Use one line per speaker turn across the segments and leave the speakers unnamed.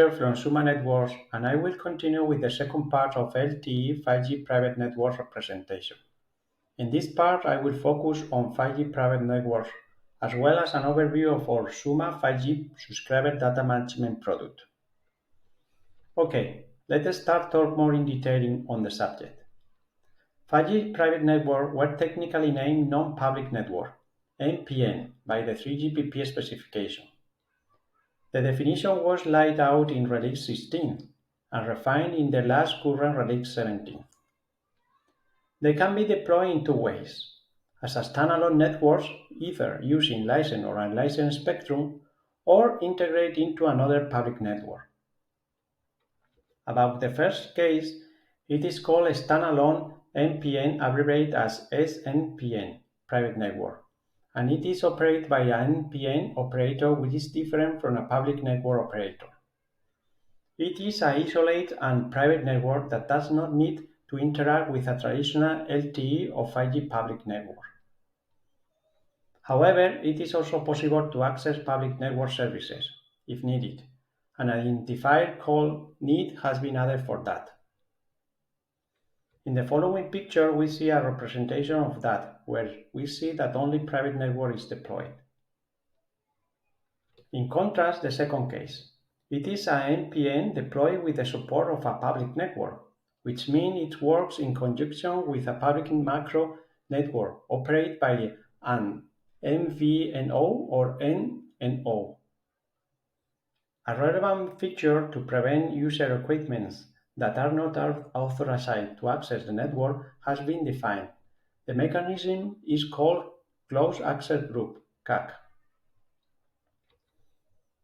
From Suma Networks, and I will continue with the second part of LTE 5G private network representation. In this part, I will focus on 5G private networks, as well as an overview of our Suma 5G subscriber data management product. Okay, let us start talk more in detail on the subject. 5G private network were technically named non-public network, NPN, by the 3GPP specification. The definition was laid out in Release 16 and refined in the last current Release 17. They can be deployed in two ways: as a standalone networks, either using licensed or unlicensed spectrum, or integrate into another public network. About the first case, it is called a standalone NPN, abbreviated as SNPN, private network, and it is operated by an NPN operator which is different from a public network operator. It is an isolated and private network that does not need to interact with a traditional LTE or 5G public network. However, it is also possible to access public network services, if needed. An identifier called need has been added for that. In the following picture, we see a representation of that, where we see that only private network is deployed. In contrast, the second case. It is an NPN deployed with the support of a public network, which means it works in conjunction with a public macro network operated by an MVNO or NNO. A relevant feature to prevent user equipments that are not authorized to access the network has been defined. The mechanism is called Closed Access Group, CAG.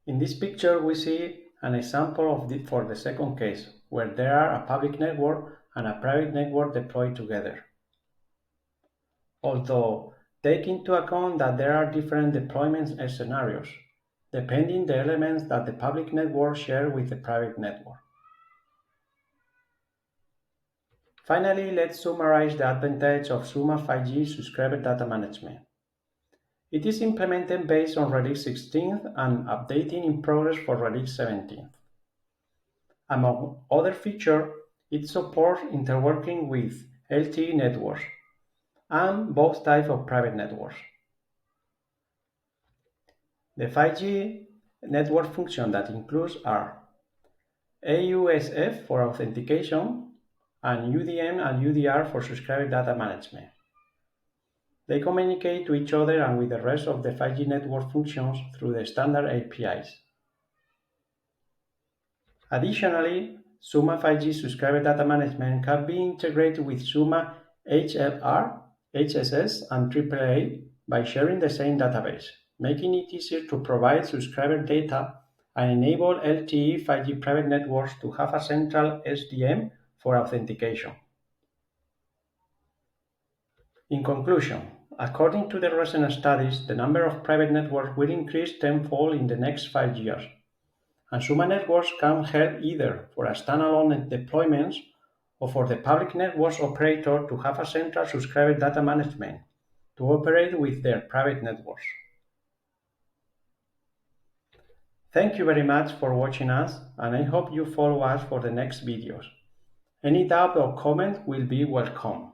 In this picture, we see an example for the second case, where there are a public network and a private network deployed together. Although, take into account that there are different deployment scenarios, depending on the elements that the public network share with the private network. Finally, let's summarize the advantage of Suma 5G subscriber data management. It is implemented based on Release 16 and updating in progress for Release 17. Among other features, it supports interworking with LTE networks and both types of private networks. The 5G network functions that includes are AUSF for authentication and UDM and UDR for subscriber data management. They communicate to each other and with the rest of the 5G network functions through the standard APIs. Additionally, Suma 5G subscriber data management can be integrated with Suma HLR, HSS, and AAA by sharing the same database, making it easier to provide subscriber data and enable LTE 5G private networks to have a central SDM for authentication. In conclusion, according to the recent studies, the number of private networks will increase tenfold in the next 5 years, and Suma networks can help either for a standalone deployments or for the public networks operator to have a central subscriber data management to operate with their private networks. Thank you very much for watching us, and I hope you follow us for the next videos. Any doubt or comment will be welcome.